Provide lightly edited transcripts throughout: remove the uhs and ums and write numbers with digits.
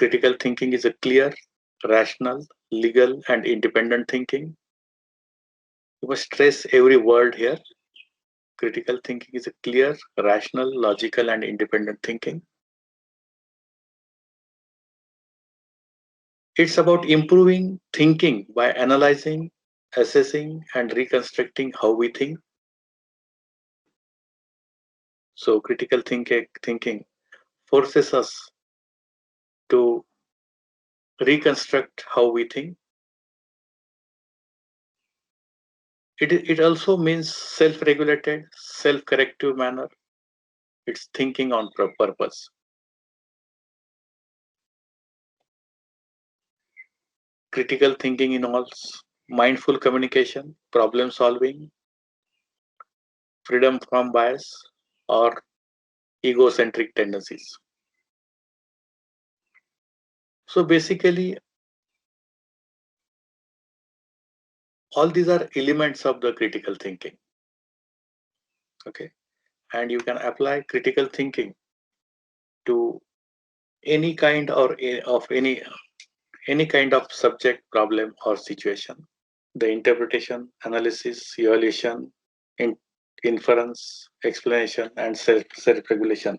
critical thinking is a clear, rational, legal, and independent thinking. You must stress every word here. Critical thinking is a clear, rational, logical, and independent thinking. It's about improving thinking by analyzing, assessing, and reconstructing how we think. So, thinking forces us to reconstruct how we think. It also means self regulated, self corrective manner. It's thinking on purpose. Critical thinking involves mindful communication, problem solving, freedom from bias, or egocentric tendencies. So basically, all these are elements of the critical thinking. Okay, and you can apply critical thinking to any kind of any kind of subject, problem, or situation. The interpretation, analysis, evaluation, in, inference, explanation, and self-regulation.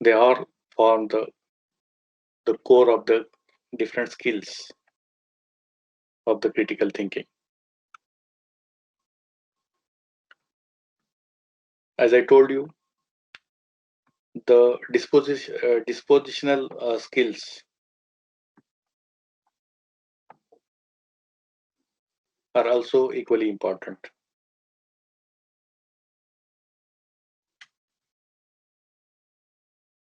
They all form the core of the different skills of the critical thinking. As I told you, the dispositional skills are also equally important.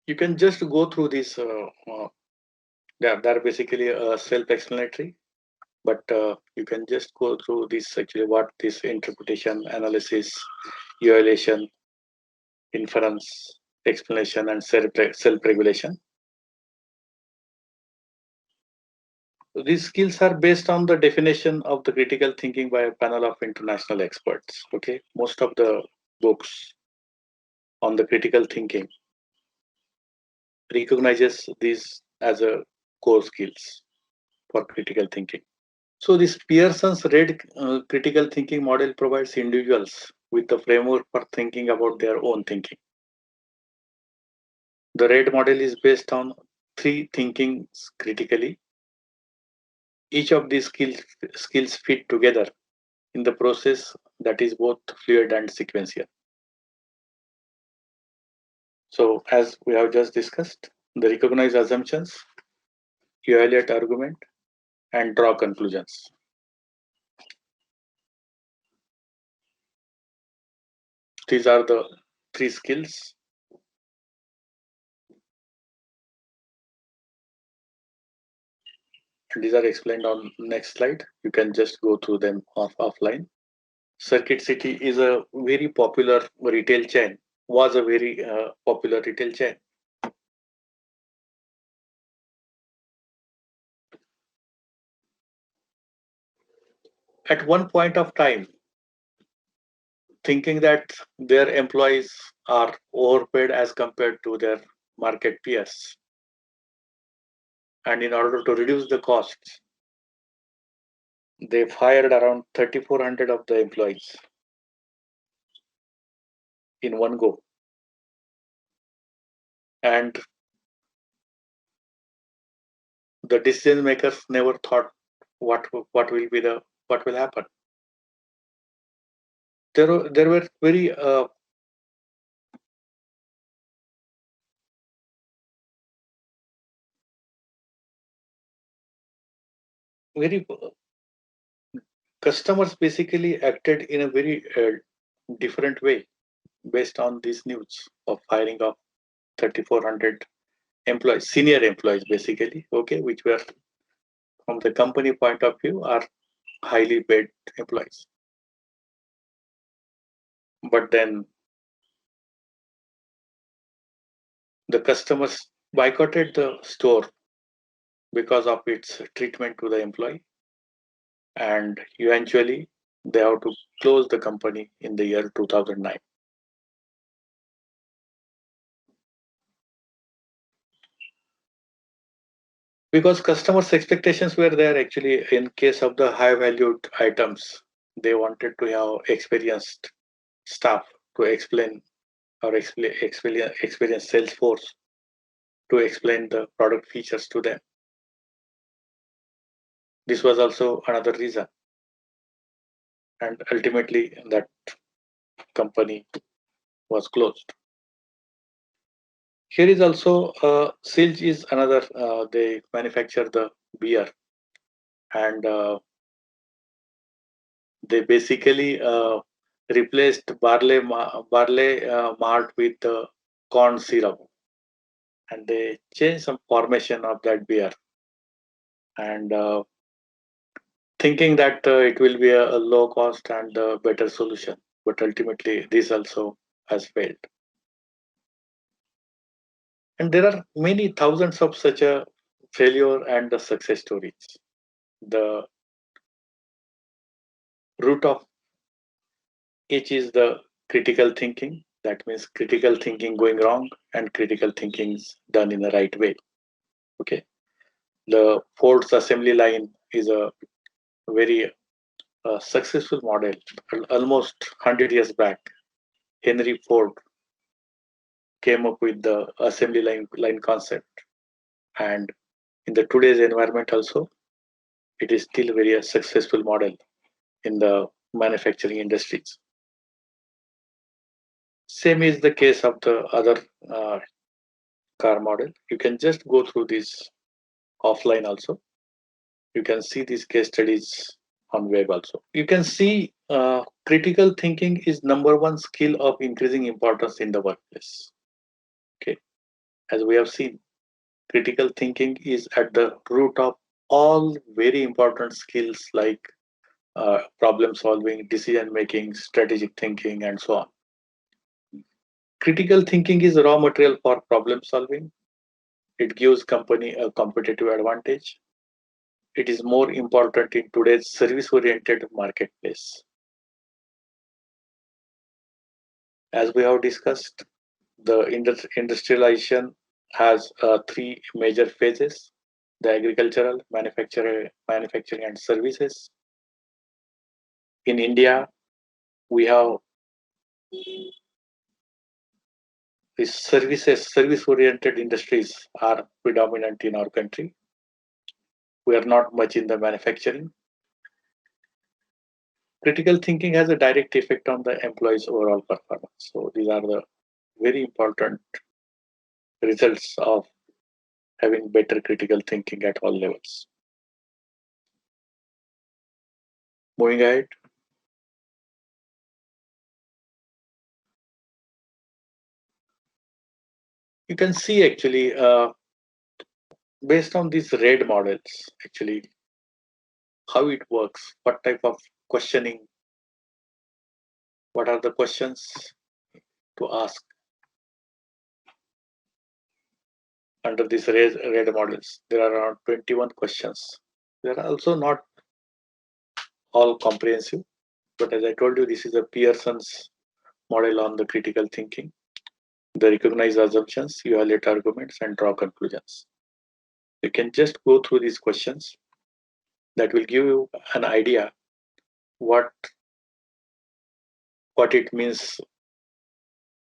You can just go through these. They're basically self-explanatory, but you can just go through this actually what this interpretation, analysis, evaluation, inference, explanation, and self-regulation. These skills are based on the definition of the critical thinking by a panel of international experts. Okay, most of the books on the critical thinking recognizes these as a core skills for critical thinking. So this Pearson's red critical thinking model provides individuals with the framework for thinking about their own thinking. The red model is based on three thinkings critically. Each of these skills fit together in the process that is both fluid and sequential. So as we have just discussed, the recognize assumptions, evaluate argument, and draw conclusions. These are the three skills. And these are explained on next slide. You can just go through them offline. Circuit City is a very popular retail chain, was a very popular retail chain. At one point of time, thinking that their employees are overpaid as compared to their market peers. And in order to reduce the costs, they fired around 3,400 of the employees in one go. And the decision makers never thought what will happen. There were very customers basically acted in a very different way based on this news of firing of 3,400 employees, senior employees basically, okay, which were from the company point of view are highly paid employees. But then the customers boycotted the store because of its treatment to the employee, and eventually they have to close the company in the year 2009. because customers' expectations were there. Actually, in case of the high valued items, they wanted to have experienced staff to explain or experience sales force to explain the product features to them. This was also another reason, and ultimately that company was closed. Here is also Silge is another. They manufacture the beer, and they basically replaced barley malt with corn syrup, and they changed some formation of that beer, and thinking that it will be a low cost and a better solution. But ultimately, this also has failed. And there are many thousands of such a failure and the success stories. The root of each is the critical thinking. That means critical thinking going wrong and critical thinking is done in the right way. Okay. The Ford's assembly line is a very successful model. Almost 100 years back, Henry Ford came up with the assembly line concept. And in the today's environment also, it is still very a successful model in the manufacturing industries. Same is the case of the other uh, car model. You can just go through this offline also. You can see these case studies on web also. You can see critical thinking is number one skill of increasing importance in the workplace. Okay, as we have seen, critical thinking is at the root of all very important skills like problem solving, decision making, strategic thinking, and so on. Critical thinking is raw material for problem solving. It gives company a competitive advantage. It is more important in today's service-oriented marketplace. As we have discussed, the industrialization has three major phases: the agricultural, manufacturing, and services. In India, we have these service-oriented industries are predominant in our country. We are not much in the manufacturing. Critical thinking has a direct effect on the employee's overall performance. So these are the very important results of having better critical thinking at all levels. Moving ahead, you can see actually based on these red models, actually how it works, what type of questioning, what are the questions to ask under these red models. There are around 21 questions. They are also not all comprehensive, but as I told you, this is a Pearson's model on the critical thinking. The recognize assumptions, evaluate arguments, and draw conclusions. You can just go through these questions that will give you an idea what it means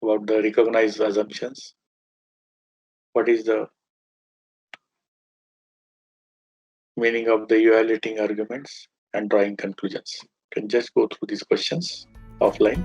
about the recognized assumptions, what is the meaning of the evaluating arguments and drawing conclusions. You can just go through these questions offline.